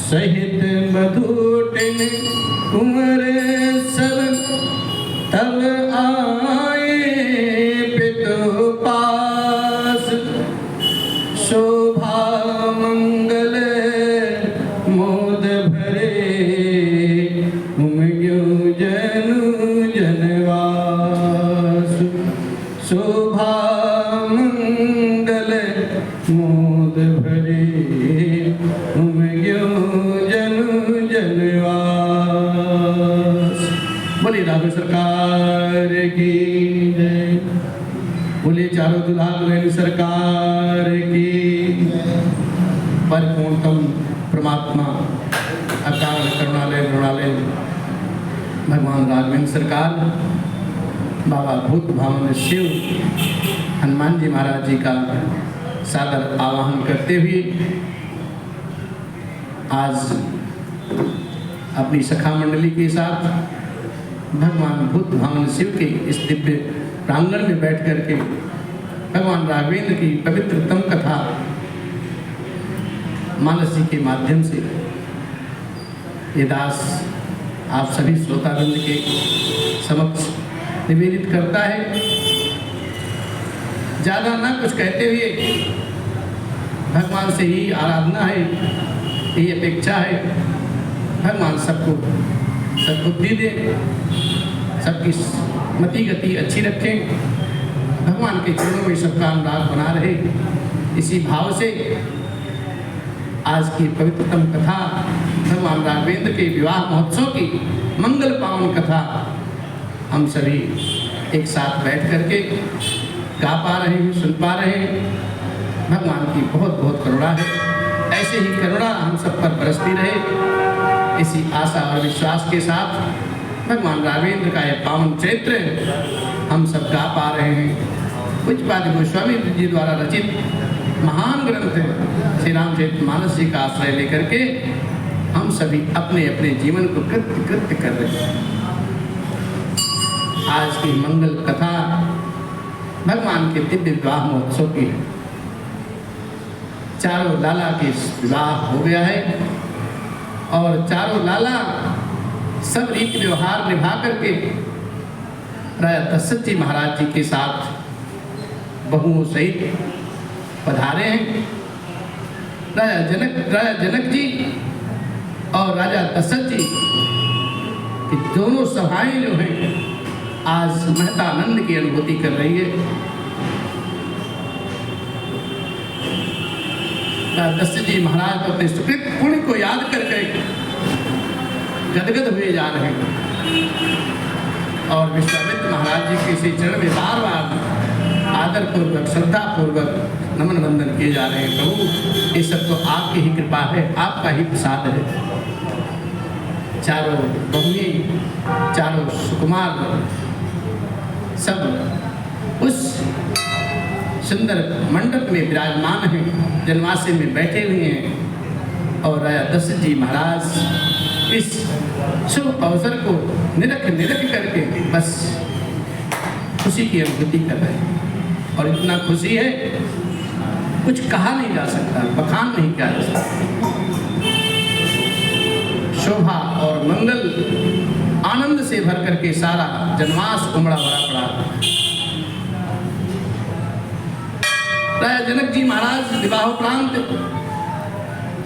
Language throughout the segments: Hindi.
सहित मधुटिन कुंवर सब तब आए पितु पास। शोभा मंगल मोद भरे उमग्यो जनु जनवास। शोभा मंगल मोद भरे उमग्यो जनु जनवास। बोले राघव सरकार की जय। बोले चारों दुल्हा दुल्हन सरकार की। परिपूर्णतम परमात्मा अकाल करुणालय मृणालय भगवान राघवेंद्र सरकार, बाबा भूत भावन शिव हनुमान जी महाराज जी का सादर आवाहन करते हुए आज अपनी सखा मंडली के साथ भगवान भूत भावन शिव के इस दिव्य प्रांगण में बैठ करके भगवान राघवेंद्र की पवित्रतम कथा मानस जी के माध्यम से ये दास आप सभी श्रोतावृंद के समक्ष निवेदित करता है। ज़्यादा ना कुछ कहते हुए भगवान से ही आराधना है, यही अपेक्षा है। भगवान सबको सद्बुद्धि दे, सबकी मति गति अच्छी रखें, भगवान के चरणों में सबका अनुराग बना रहे। इसी भाव से आज की पवित्रतम कथा भगवान राघवेंद्र के विवाह महोत्सव की मंगल पावन कथा हम सभी एक साथ बैठ करके गा पा रहे हैं, सुन पा रहे हैं। भगवान की बहुत बहुत करुणा है। ऐसे ही करुणा हम सब पर बरसती रहे, इसी आशा और विश्वास के साथ भगवान राघवेंद्र का यह पावन चरित्र हम सब गा पा रहे हैं। पूज्यपाद गोस्वामी जी द्वारा रचित महान ग्रंथ श्री रामचरितमानस जी का आश्रय लेकर के हम सभी अपने अपने जीवन को कृत्य कृत्य कर रहे हैं। आज की मंगल कथा भगवान के दिव्य विवाह महोत्सव की है। चारों लाला के विवाह हो गया है और चारों लाला सब रीति व्यवहार निभा करके राजा दशरथ जी महाराज जी के साथ बहुओं सहित पधारे हैं। राजा जनक जी और राजा दशरथ जी की दोनों सभाएं जो हैं आज महतानंद की अनुभूति कर रही है। राजा दशरथ जी महाराज तो अपने सुकृत पुण्य को याद करके गदगद हुए जा रहे हैं और विश्वामित्र महाराज जी के श्री चरण में बार बार आदर पूर्वक श्रद्धा पूर्वक नमन वंदन किए जा रहे हैं। प्रभु, ये सब तो आपकी ही कृपा है, आपका ही प्रसाद है। चारों बहुएं, चारों सुकुमार सब उस सुंदर मंडप में विराजमान हैं, जन्माशय में बैठे हुए हैं और राजा दशरथ जी महाराज इस शुभ अवसर को निरख करके बस खुशी की अनुभूति कर रहे हैं। और इतना खुशी है कुछ कहा नहीं जा सकता, बखान नहीं किया जा सकता। शोभा और मंगल आनंद से भर करके सारा जनमास उमड़ा भरा पड़ा। राजा जनक जी महाराज विवाहोपरांत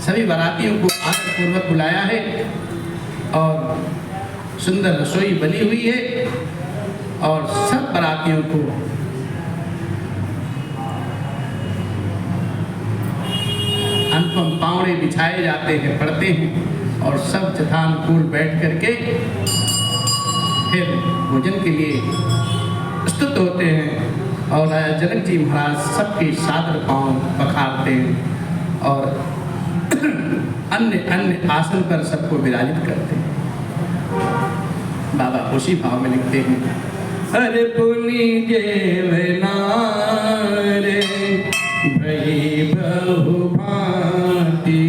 सभी बारातियों को आदर पूर्वक बुलाया है और सुंदर रसोई बनी हुई है और सब बारातियों को अनुपम पावड़े बिछाए जाते हैं, पड़ते हैं और सब यथानुकूल बैठ करके फिर भोजन के लिए प्रस्तुत होते हैं। और राजा जनक जी महाराज सबके सादर पांव पखारते हैं और अन्य अन्य आसन पर सबको विराजित करते हैं। बाबा खुशी भाव में लिखते हैं, हर पुनि जेवनारे भई बहु भांति,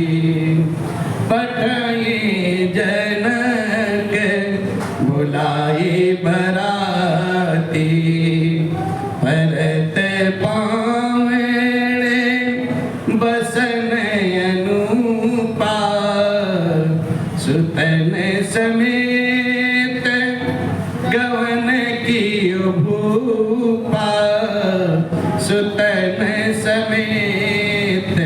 पठाए जनक बुलाए बराती, परत पावने बसन अनुपा, सुतन समेत गवन कियो भूपा, सुतन समेत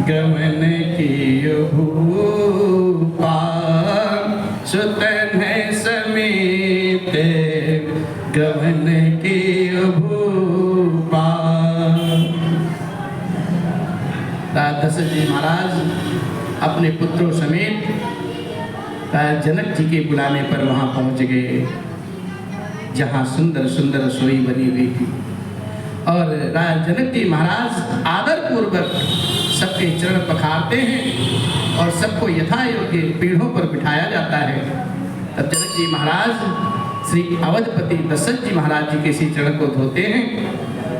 गवन कियो भूपा, सुतन समेत गवन कियो भूपा। राजा दशरथ जी महाराज अपने पुत्रों समेत राजा जनक जी के बुलाने पर वहां पहुंच गए, जहां सुंदर सुंदर रसोई बनी हुई थी। और राजा जनक जी महाराज आदर पूर्वक सबके चरण पखारते हैं और सबको यथा योग्य पीढ़ों पर बिठाया जाता है। तब जनक जी महाराज श्री अवधपति दशरथ जी महाराज जी के श्री चरण को धोते हैं।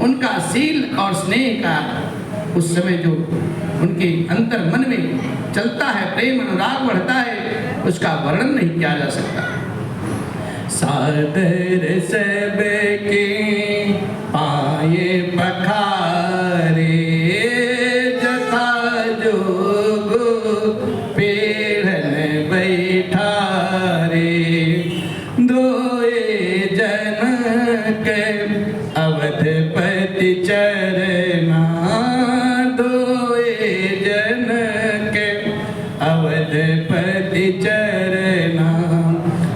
उनका शील और स्नेह का उस समय जो उनके अंतर मन में चलता है, प्रेम अनुराग बढ़ता है, उसका वर्णन नहीं किया जा सकता। सादर सबके पाए पखारे, जथा जोग पेढ़न बैठारे, धोए जनक अवधपति चरना, धोए जनक अवधपति चरना,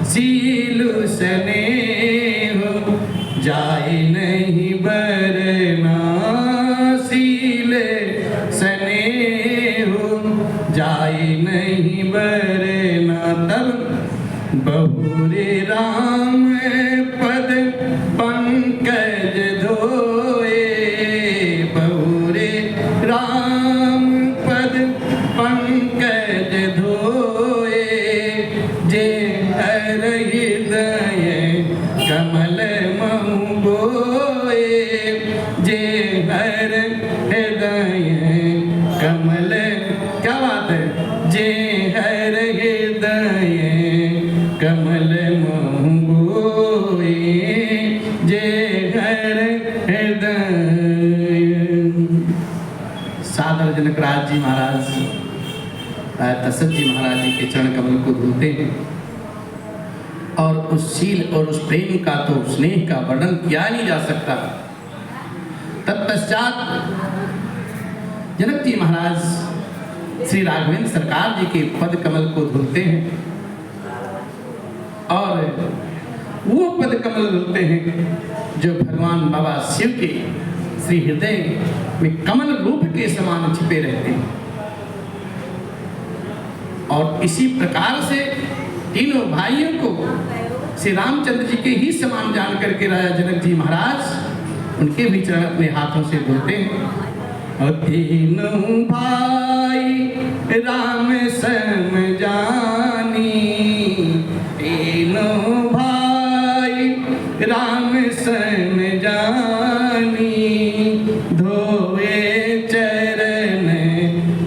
सीलु स्नेह जाय नहीं बरना, सील स्नेह जाय नहीं बरना। तब बहुरे राम पद पंकज धोए, बहुरे राम पद पंकज धोए, जे हर हृदय कमल महु बोए, जे हर हृदय कमल, क्या बात है, जे हर हृदय कमल महु बोए, जे हर हृदय। सादर जनक राज जी महाराज दशरथ जी महाराज जी के चरण कमल को धोते हैं और उस शील और उस प्रेम का तो स्नेह का वर्णन किया नहीं जा सकता। तत्पश्चात जनक जी महाराज श्री राघवेंद्र सरकार जी के पद कमल को धुलते हैं और वो पद कमल धुलते हैं जो भगवान बाबा शिव के श्री हृदय में कमल रूप के समान छिपे रहते हैं। और इसी प्रकार से तीनों भाइयों को श्री रामचंद्र जी के ही समान जान करके राजा जनक जी महाराज उनके भी चरण अपने हाथों से धुलते हैं। और तीनों भाई राम सम जानी, तीनों भाई राम सम जानी, धोए चरण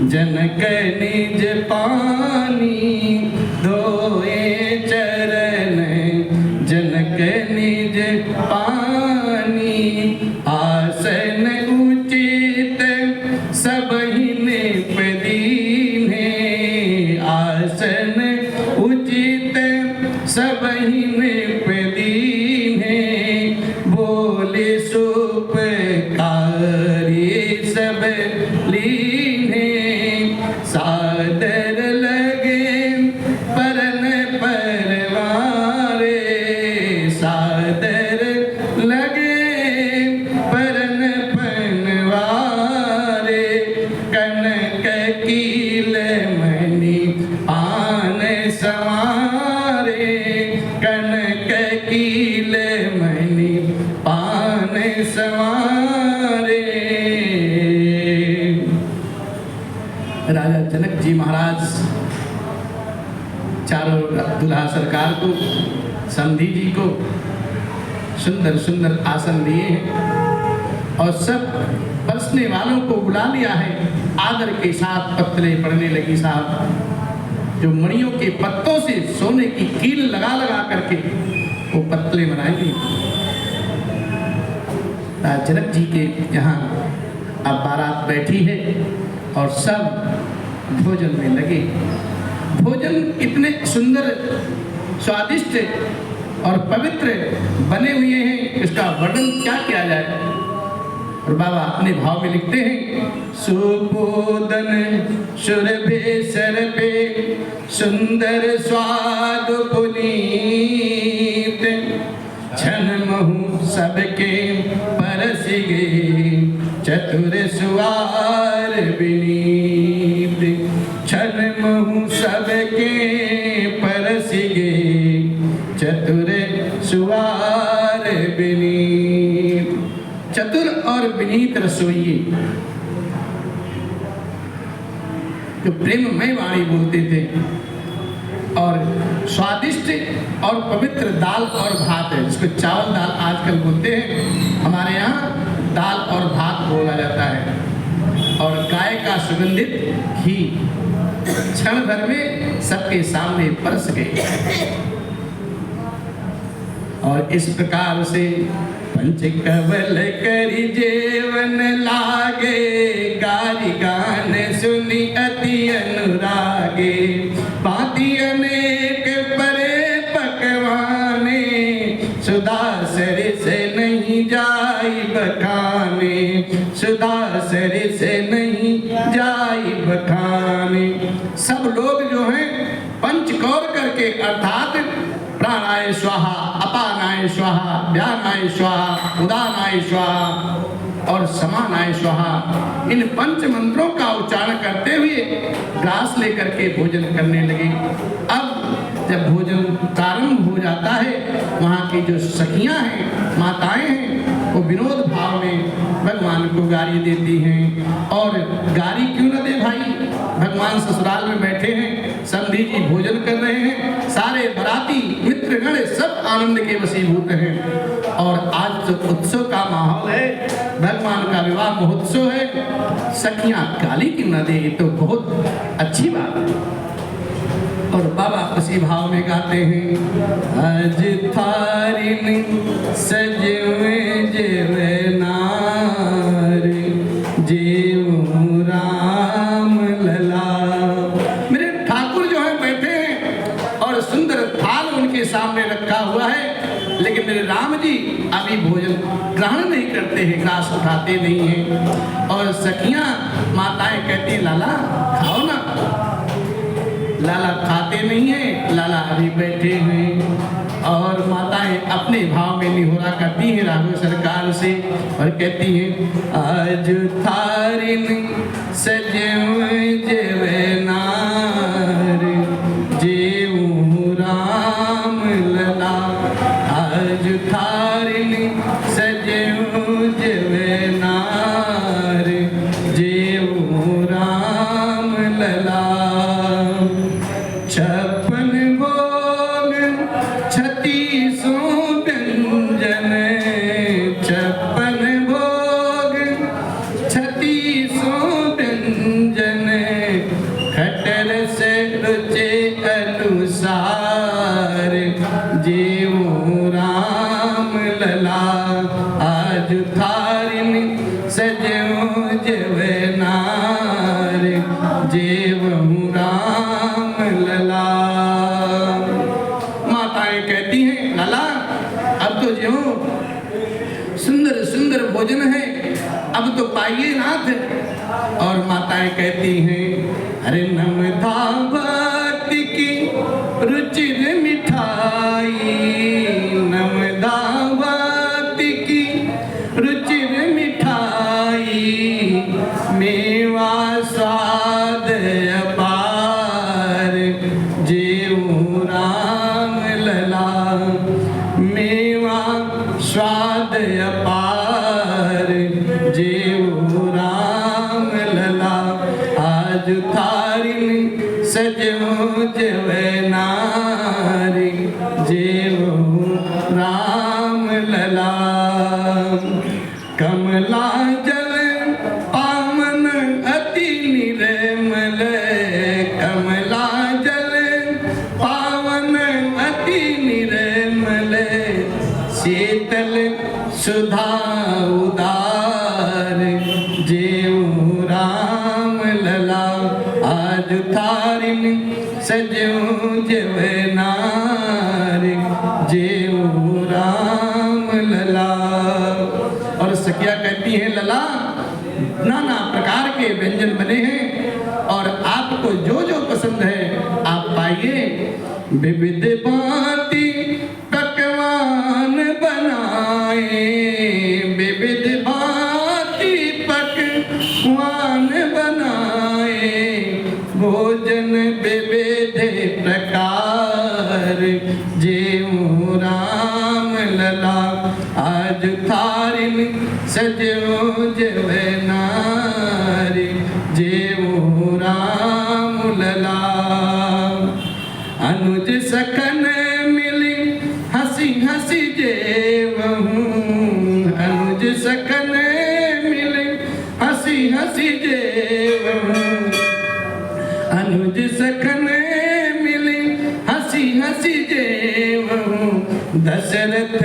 जनक निज पानी, धोए चरण जनक निज पानी, आसन उचित सबहिने पदीने, आसन उचित सबहिने पदीने, बोले सुपकारी सब लीने, सादर लगे परन परवारे, सादर लगे परन पनवारे, कनक कील मणि पान सवारे, कनक कील मणि पान संवारे। राजा जनक जी महाराज चारों दुल्हा सरकार को, समधी जी को सुंदर सुंदर आसन दिए हैं और सब बरसने वालों को बुला लिया है। आदर के साथ पत्तलें पड़ने लगी साहब, जो मणियों के पत्तों से सोने की कील लगा लगा करके वो पत्तलें बनाएंगे। जनक जी के यहाँ अब बारात बैठी है और सब भोजन में लगे। भोजन इतने सुंदर, स्वादिष्ट और पवित्र बने हुए हैं, इसका वर्णन क्या किया जाए। और बाबा अपने भाव में लिखते हैं, सुबोधन सुरभे सरपे सुंदर स्वाद पुनीत, छन महु सबके परस गे चतुर सुवार विनीत। छन महु सबके परस गे चतुर सुवार विनीत। चतुर और विनीत रसोइये जो प्रेममय वाणी बोलते थे, और स्वादिष्ट और पवित्र दाल और भात है, जिसको चावल दाल आजकल बोलते हैं, हमारे यहाँ दाल और भात बोला जाता है। और गाय का सुगंधित घी क्षण भर में सबके सामने परस गए। और इस प्रकार से पंच कवल करी जेवन लागे, गारी गान सुनी अति अनुरागे। भांति अनेक परे पकवाने, सुदासर से नहीं जाई बखाने, सुदासर से नहीं जाई बखाने। सब लोग जो हैं पंचकौर करके, अर्थात प्राणाय स्वाहा, अपानाय स्वाहा, व्यानाय स्वाहा, उदानाय स्वाहा और समानाय स्वाहा, इन पंच मंत्रों का उच्चारण करते हुए ग्रास लेकर के भोजन करने लगे। अब जब भोजन प्रारंभ हो जाता है, वहाँ की जो सखियाँ हैं, माताएं हैं, वो विनोद भाव में भगवान को गारी देती हैं। और गारी क्यों न दे भाई, भगवान ससुराल में बैठे हैं, समधी जी भोजन कर रहे हैं, सारे बराती मित्रगण सब आनंद के वशीभूत हैं। और आज जो उत्सव का माहौल है, भगवान का विवाह महोत्सव है, सखियां गाली क्यों न दे, तो बहुत अच्छी बात है। और बाबा उसी भाव में गाते हैं, आज थारिन सजवे जेवे नार, जेऊ राम लला। मेरे ठाकुर जो है बैठे हैं और सुंदर थाल उनके सामने रखा हुआ है, लेकिन मेरे राम जी अभी भोजन ग्रहण नहीं करते हैं, ग्रास उठाते नहीं हैं। और सखियां माताएं कहती हैं, लाला खाओ ना। लाला खाते नहीं है, लाला अभी बैठे हैं। और माताएं अपने भाव में निहोरा करती हैं राघव सरकार से और कहती हैं, आज थारिन सजवे जेवे नार, जेऊ राम लला। आज थारिन सजवे जेवे नार, जेऊ राम लला। छप्पन भोग छत्तीसों व्यंजन, छप्पन भोग छत्तीसों व्यंजन, खटर से रुचे अनुसार, जेऊ राम लला। आज थारिन सजो जेवे नार, जेऊ राम लला। माताएं कहती हैं, लाला अब तो जो सुंदर सुंदर भोजन है, अब तो पाइए नाथ। और माताएं कहती हैं, अरे नमधा भक्ति की रुचिर मिठाई, नमधा भक्ति की रुचिर मिठाई, मेवा स्वाद अपार, जेऊ राम लला। मेवा स्वाद अपार, कमला जल पावन अति निर्मल, कमला जल पावन अति निर्मल, शीतल सुधा उदार, जेऊ राम लला आज थारिन सजो जवनार, जेऊ राम लला। और सखिया कहती हैं लला नाना प्रकार के व्यंजन बने हैं और आपको जो जो पसंद है आप पाइए। विविध भांति पकवान बनाए, विविध भांति पकवान बनाए, भोजन विविध प्रकार, जेऊ राम लला आज थारिन सजो जवनार, जेऊ राम लला। अनुज सखन मिली हंसी हंसी जेवहूँ, अनुज सखन मिली हंसी हंसी जेवहूँ, अनुज सखन मिली हंसी हंसी जेवहूँ, दशरथ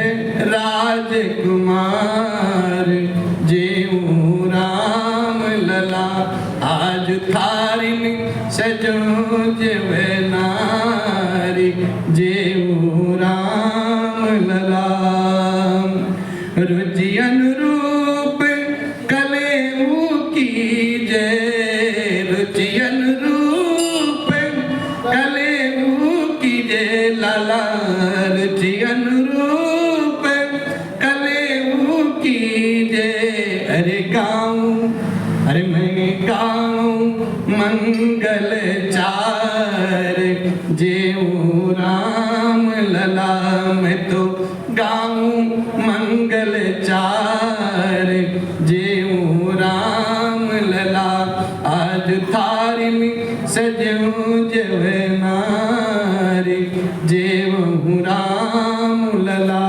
राजकुमार, जेऊ राम लला आज थारिन सजो जवनार, जेऊ राम लला। रुचि अनुरूप कलेऊ की जय, रुचि अनुरूप कलेऊ की जय लाला, रुचि अनुरूप कलेऊ की जय। अरे गाऊं, अरे मैं गाऊं मंगल चार, जेऊ राम लला मैं तो गाऊं मंगल चार, जेऊ राम लला आज थारिन सजो जवनार, जेऊ राम लला।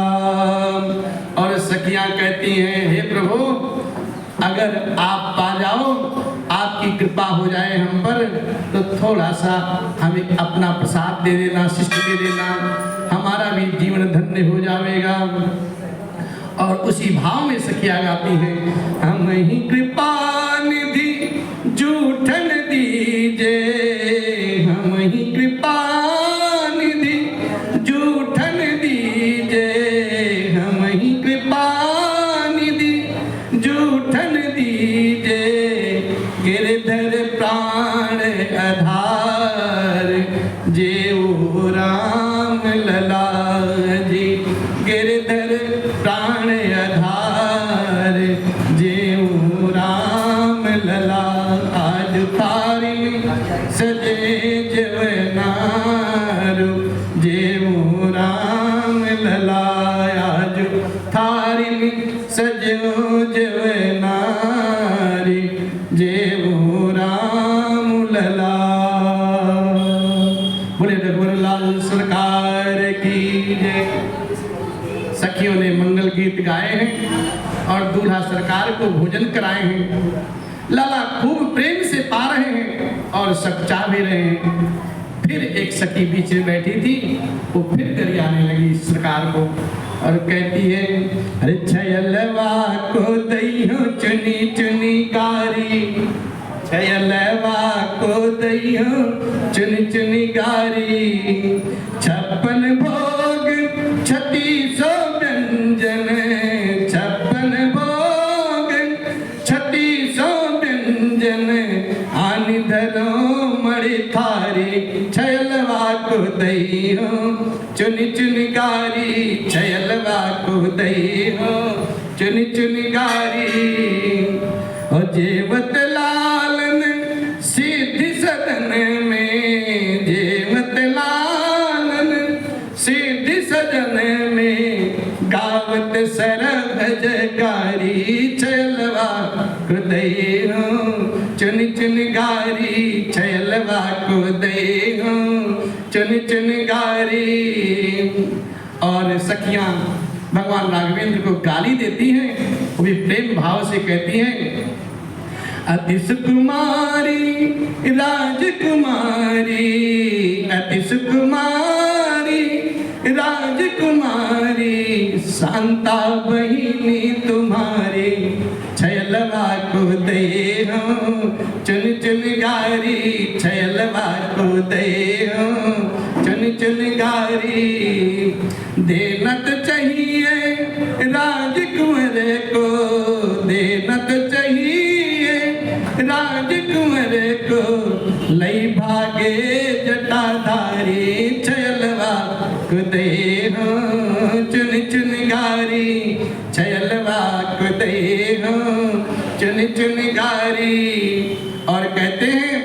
और सखियां कहती हैं हे प्रभु अगर आप पा जाओ, आपकी कृपा हो जाए हम पर, तो थोड़ा सा हमें अपना प्रसाद दे देना, शिष्ट दे देना, हमारा भी जीवन धन्य हो जाएगा। और उसी भाव में सखिया गाती हैं हम ही कृपा निधि जूठन दीजे, हम ही कृपा निधि जूठन दीजे, हम ही कृपा निधि जूठन दीजे, गिरधर प्राण आधार, जेऊ राम लला जी, गिरधर प्राण आधार, जेऊ राम लला आज थारिन सजे जवनार, जेऊ राम लला आज थारिन सजो जवनार, जेऊ राम लला। बोले रघुवर लाल सरकार की जय। सखियों ने मंगल गीत गाए हैं और दूल्हा सरकार को भोजन कराए हैं। लाला खूब प्रेम से पा रहे हैं और सब चाह भी रहे हैं। फिर एक सखी बीच में बैठी थी, वो फिर गरियाने लगी सरकार को और कहती है अरे छयलवा को दइयो चुनी चुनी कारी, छयलवा को दइयो चुनी चुनी गारी, 56 भोग 36 व्यंजन, 56 भोग 36 व्यंजन, आनि धरो मणि थारी, छयलवा को दइयो चुनी चुनी गारी, छयलवा को दइयो चुनी चुनी गारी। और जेवत लालन सिद्धि सदन में, जेवत लालन सिद्धि सदन में, गावत सरभज गारी, छयलवा को दइयो चुनी चुनी गारी, छयलवा को दइयो चुनी चुनी गारी। और सखियां भगवान राघवेंद्र को गाली देती हैं, वो भी प्रेम भाव से कहती हैं, अति सुकुमारी राजकुमारी, अति सुकुमारी राजकुमारी, शांता बहिनी तुम्हारी, छयलवा को दे हो चुन चुन गारी, छयलवा को दे हो चुन चुन गारी। देना तो चाहिए राजकुंवर को, देना तो चाहिए राजकुंवर को, लई भागे जटाधारी, छयलवा को दे हो चुन चुन गारी, छयलवा को दे हो चुन चुन गारी। और कहते हैं,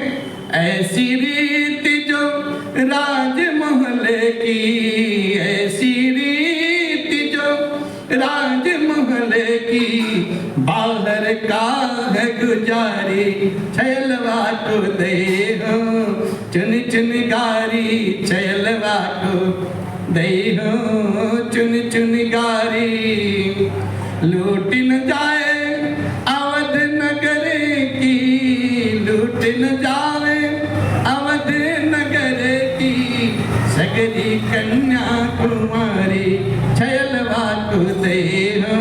ऐसी रीत जो राजमहल की, ऐसी रीत जो राजमहल की, बाहर का है गुजारी, छयलवा को दे हो चुन चुन गारी, छयलवा को दे हो चुन चुन गारी। लूट न जाए अवध नगर की, लूट न जाए अवध नगर की, सगरी कन्या कुमारी, छयलवा को दे हो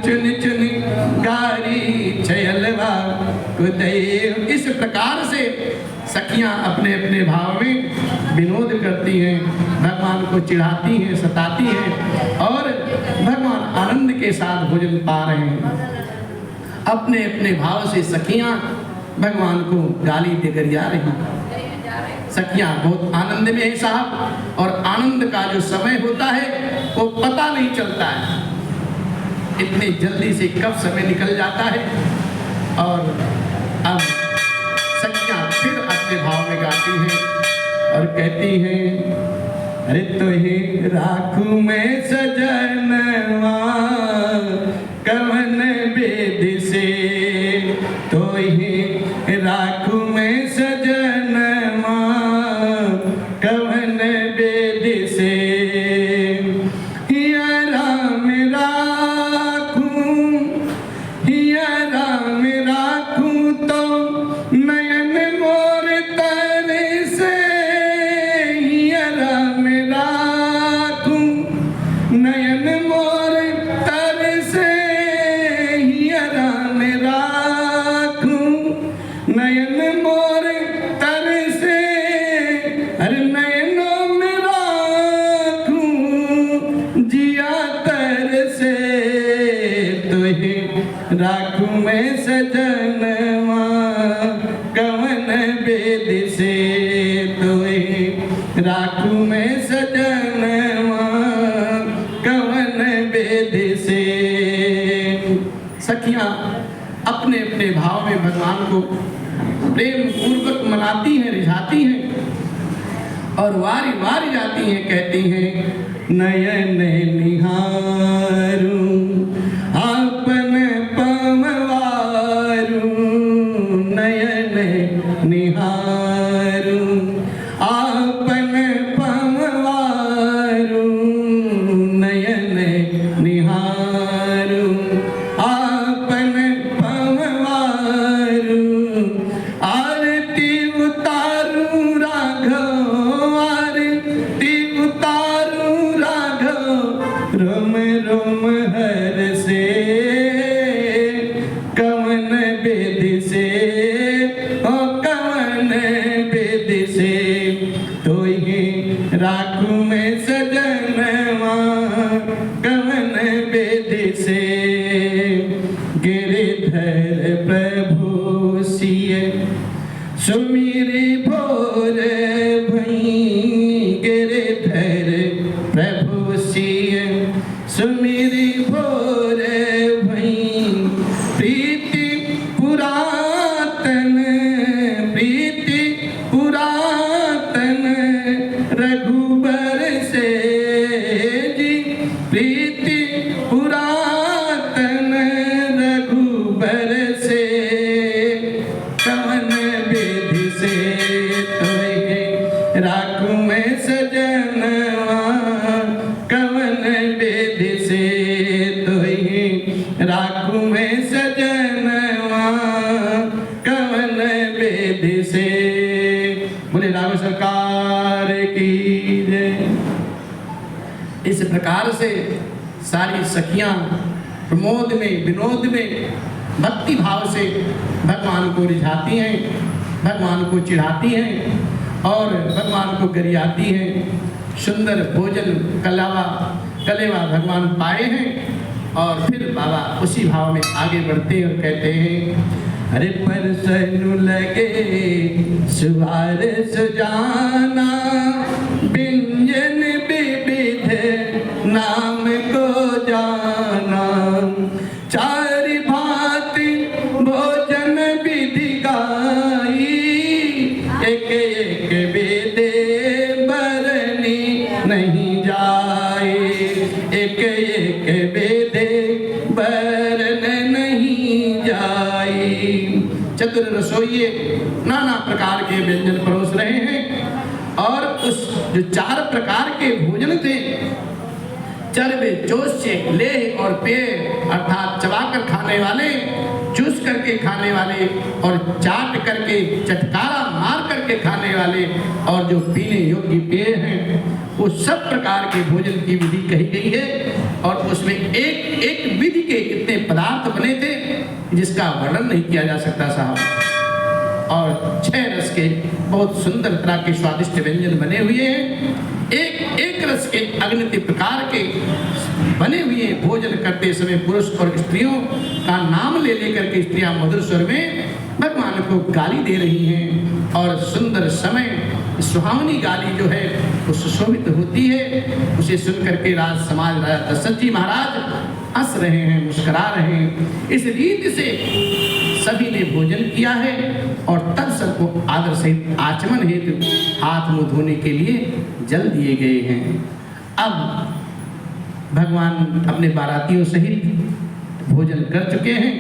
चुन चुन गारी, छयलवा को दे हो। इस प्रकार से सखियां अपने अपने भाव में विनोद करती हैं, भगवान को चिढ़ाती हैं, सताती हैं, और भगवान आनंद के साथ भोजन पा रहे हैं। अपने अपने भाव से सखियां भगवान को गाली देकर जा रही हैं। सखियां बहुत आनंद में है साहब, और आनंद का जो समय होता है वो पता नहीं चलता है, इतनी जल्दी से कब समय निकल जाता है। और अब सखियां फिर अपने भाव में गाती हैं और कहती हैं, अरे तुहे राखू में सजनवा कवन बेद से, तुहे राखू में सजनवा कवन बेद से, हिया राम राखू, हिया राम राखू तो नयन मोर तर से, हिया राम राखू नयन मोर तर से, हिया राम राखू नयन मोर तर से, अरे नयनों में राखू जिया तर से, तुहे राखू में सजनवा कवन बेद से, तुहे राखू में सजनवा कवन बेद से। सखियां अपने अपने भाव में भगवान को प्रेम पूर्वक मनाती हैं, रिझाती हैं, और वारी वारी जाती हैं, कहती हैं, नयन निहारू आपन पमवारू, नयन निहारू आपन पमवारू, नयन निहारू आपन पमवारू, आरती उतारू राघव, आरती उतारू राघव, रोम रोम हर से कवन बेद से, ओ कवन बेद से, तोहे राखू में सजनवा कवन बेद से। गिरिधर प्रभु सिय सुमिरी भोर भई, गिरिधर प्रभु सिय सुमिरी भोर भई, प्रीति पुरातन, प्रीति पुरातन रघुबर से जी, प्रीति पुरातन रघुबर से, कवन बेद से, तोहे राखू में सजनवा कवन बेद से। बोले राघव सरकार की जय। इस प्रकार से सारी सखियां प्रमोद में विनोद में भक्ति भाव से भगवान को रिझाती हैं, भगवान को चिढ़ाती हैं और भगवान को गरियाती हैं। सुंदर भोजन कलेवा भगवान पाए हैं और फिर बाबा उसी भाव में आगे बढ़ते हैं और कहते हैं अरे परसनु लगे सुवार सुजाना व्यंजन विविध नाम को जाना। चार भांति भोजन विधि गाई एक एक वेदे बरनी नहीं जाए। एक एक वेदे बरन नहीं जाए। चतुर रसोइये नाना प्रकार के व्यंजन परोस रहे हैं और उस जो 4 प्रकार के भोजन थे चरबे चोष्य लेह और पेय अर्थात चबाकर खाने वाले, चूस करके खाने वाले और चाट करके चटकारा मार करके खाने वाले और जो पीने योग्य पेय हैं वो सब प्रकार के भोजन की विधि कही गई है। और उसमें एक एक विधि के इतने पदार्थ बने थे जिसका वर्णन नहीं किया जा सकता साहब। और 6 रस के बहुत सुंदर तरह के स्वादिष्ट व्यंजन बने हुए हैं। एक एक रस के अगणित प्रकार के बने हुए भोजन करते समय पुरुष और स्त्रियों का नाम ले लेकर के स्त्रियां मधुर स्वर में भगवान को गाली दे रही हैं और सुंदर समय सुहावनी गाली जो है वो सुशोभित होती है। उसे सुन करके राज समाज राजा दशरथ जी महाराज हंस रहे हैं, मुस्कुरा रहे हैं। इस रीति से सभी ने भोजन किया है और तब सबको आदर सहित आचमन हेतु हाथ मुंह धोने के लिए जल दिए गए हैं। अब भगवान अपने बारातियों सहित भोजन कर चुके हैं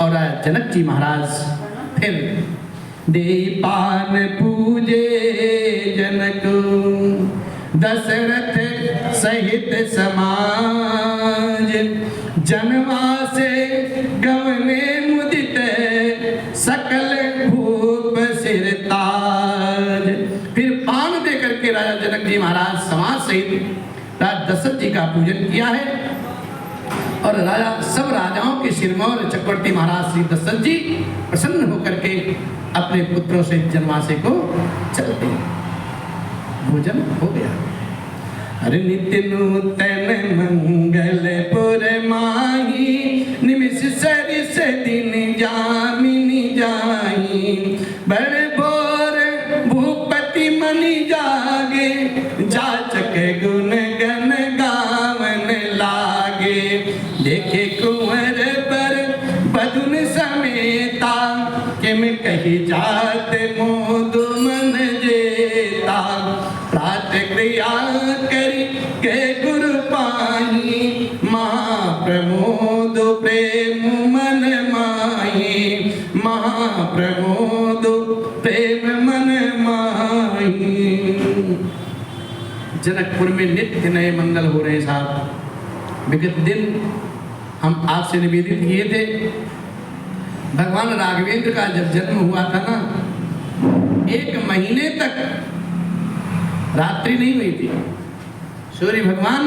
और जनक जी महाराज फिर देपान पूजे जनक दशरथ सहित समाज। जनवासे गवने मुदित सकल भूप सिर ताज। फिर पान दे करके राजा जनक जी महाराज समाज सहित राजा दशरथ जी का पूजन किया है और राजा सब राजाओं के सिरमौर चक्रवर्ती महाराज श्री दशरथ जी प्रसन्न होकर के अपने पुत्रों से जनवासे को चलते हैं। भोजन हो गया। अरे नित्य नूतन मंगलपुर माही निमिष सरिस दिन जामिनी जाही। बड़े भोर भूपति मनि जागे जाचक गुण गण गावन लागे। देखे कुंवर पर बधुन समेता किम कही जात मोद मन जेता। प्रातः क्रिया करी के गुरु पाही महाप्रमोद प्रेम मन माही। महाप्रमोद प्रेम मन माही। जनकपुर में नित्य नए मंगल हो रहे साहब। विगत दिन हम आपसे निवेदित किए थे भगवान राघवेंद्र का जब जन्म हुआ था ना 1 महीने तक रात्रि नहीं हुई थी। सूर्य भगवान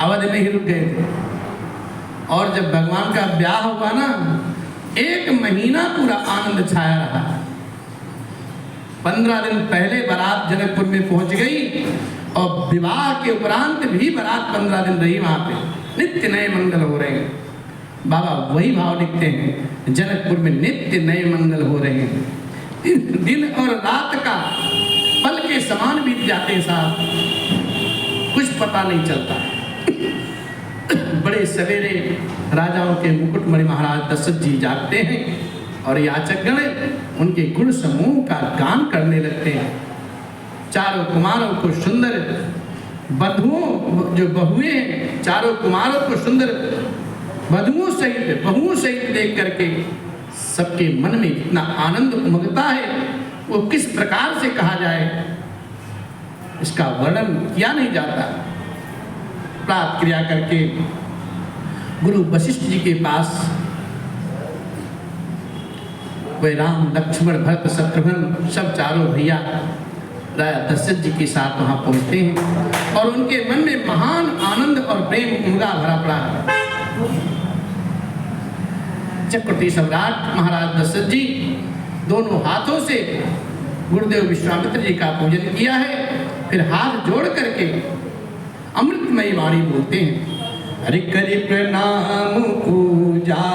अवध में ही रुक गए थे और जब भगवान का ब्याह हुआ ना 1 महीना पूरा आनंद छाया रहा। 15 दिन पहले बारात जनकपुर में पहुंच गई और विवाह के उपरांत भी बारात 15 दिन रही वहां पे। नित्य नए मंगल हो रहे हैं। बाबा वही भाव लिखते हैं जनकपुर में नित्य नए मंगल हो रहे हैं। दिन और रात का पल के समान बीत जाते हैं साहब, कुछ पता नहीं चलता। बड़े सवेरे राजाओं के मुकुटमणि महाराज दशरथ जी जागते हैं और याचकगण उनके गुण समूह का गान करने लगते हैं। चारों कुमारों को सुंदर बधुओं जो बहुएं हैं चारों कुमारों को सुंदर बधुओं सहित देख करके सबके मन में इतना आनंद उमगता है वो किस प्रकार से कहा जाए, इसका वर्णन किया नहीं जाता। प्रात क्रिया करके गुरु वशिष्ठ जी के पास वे राम लक्ष्मण भरत शत्रुघ्न सब चारों भैया राजा दशरथ जी के साथ वहाँ पहुँचते हैं और उनके मन में महान आनंद और प्रेम उमगा भरा पड़ा है। चक्रवर्ती सम्राट महाराज दशरथ जी दोनों हाथों से गुरुदेव विश्वामित्र जी का पूजन किया है, फिर हाथ जोड़ करके अमृतमयी वाणी बोलते हैं। हरि करि प्रणाम पूजा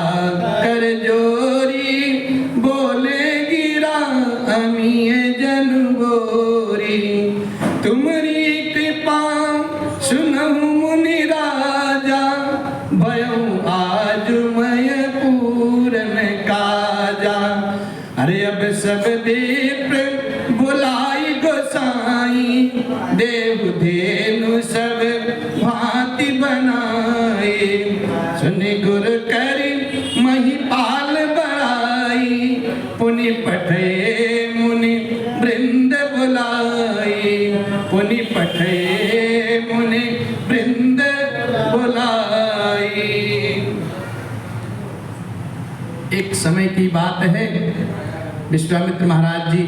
कर जोरी, बोले गिरा अमीय जन बोरी, तुम्हारी कृपा सुनहु मुनि राजा, भयउ आज मय पूरन काजा। अरे अब सब विप्र बुलाई गोसाई, देव धेनु सब भांति बनाए, सुनि गुर करि महिपाल बड़ाई, पुनि पठे मुनि वृंद बुलाई, पुनि पठे मुनि वृंद बुलाई। एक समय की बात है, विश्वामित्र महाराज जी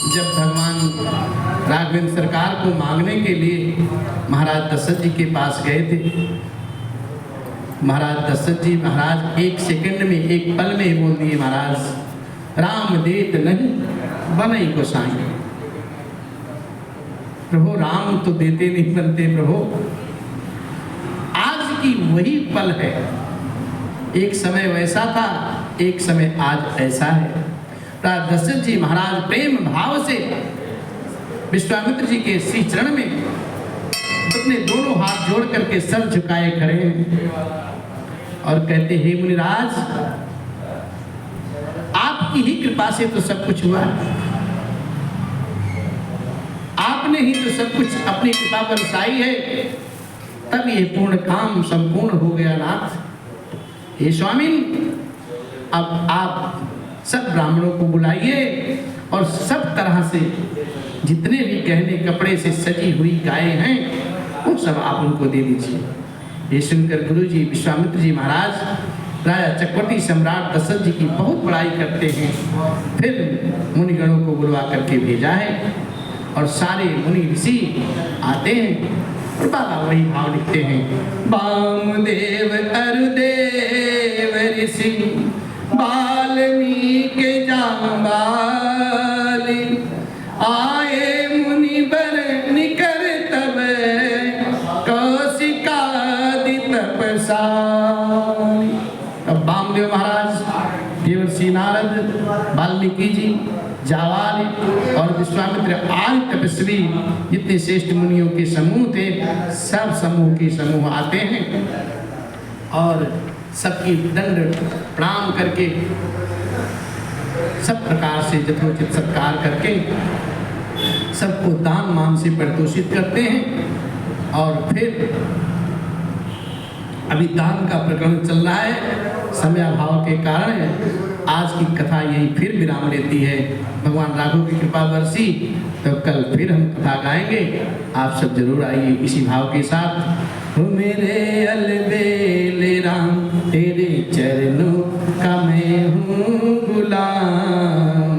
जब भगवान राघवेंद्र सरकार को मांगने के लिए महाराज दशरथ जी के पास गए थे। महाराज दशरथ जी महाराज एक सेकंड में, एक पल में बोल दिए, महाराज राम देत नहीं बनई गोसाई। प्रभु राम तो देते नहीं बनते प्रभु। आज की वही पल है, एक समय वैसा था, एक समय आज ऐसा है। राजा दशरथ जी महाराज प्रेम भाव से विश्वामित्र जी के श्री चरण में अपने दोनों हाथ जोड़ करके सर झुकाए खड़े हैं और कहते, हे मुनिराज, आपकी ही कृपा से तो सब कुछ हुआ, आपने ही तो सब कुछ अपनी कृपा बरसाई है, तब ये पूर्ण काम संपूर्ण हो गया नाथ। हे स्वामी, अब आप सब ब्राह्मणों को बुलाइए और सब तरह से जितने भी गहने कपड़े से सजी हुई गायें हैं वो सब आप उनको दे दीजिए। ये सुनकर गुरु जी विश्वामित्र जी महाराज राजा चक्रवर्ती सम्राट दशरथ जी की बहुत बड़ाई करते हैं। फिर मुनिगणों को बुलवा करके भेजा है और सारे मुनि ऋषि आते हैं और बाबा वही भाव लिखते हैं। वामदेव अरुदेव ऋषि वाल्मीकि जाबाली, आए मुनि बर निकर तब कौशिकादि तपसारी। अब वामदेव महाराज, देवर्षि नारद, वाल्मीकि जी, जाबाली और विश्वामित्र आदि तपस्वी जितने श्रेष्ठ मुनियों के समूह थे, सब समूह के समूह आते हैं और सबकी दंड प्रणाम करके सब प्रकार से यथोचित सत्कार करके सबको दान मान से प्रतोषित करते हैं। और फिर अभी दान का प्रकरण चल रहा है, समयाभाव के कारण आज की कथा यही फिर विराम लेती है। भगवान राघव की कृपा बरसी तो कल फिर हम कथा गाएंगे। आप सब जरूर आइए इसी भाव के साथ। हो मेरे अलबेले राम, तेरे चरणों का मैं हूँ गुलाम।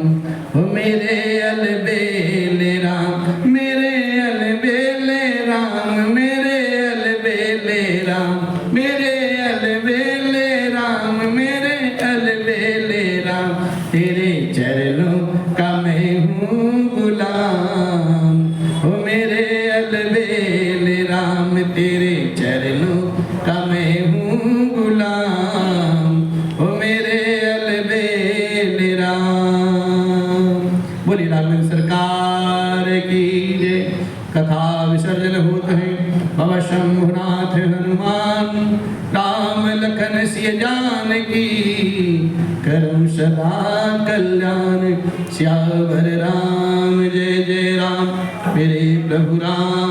हो मेरे अलबेले राम, मेरे अलबेले राम, मेरे अलबेले राम, मेरे अलबेले राम, मेरे अलबेले राम, तेरे चरणों का मैं हूँ गुलाम। हो मेरे अलबेले राम, तेरे चरणों का मैं हूँ गुलाम। हो मेरे अलबेले राम। बोली राघवेंद्र सरकार की जय। कथा विसर्जन होते हैं। बाबा शंभुनाथ हनुमान, राम लखन सिय जानकी, करम सदा कल्याण, श्यावर राम जय जय राम, मेरे प्रभु राम।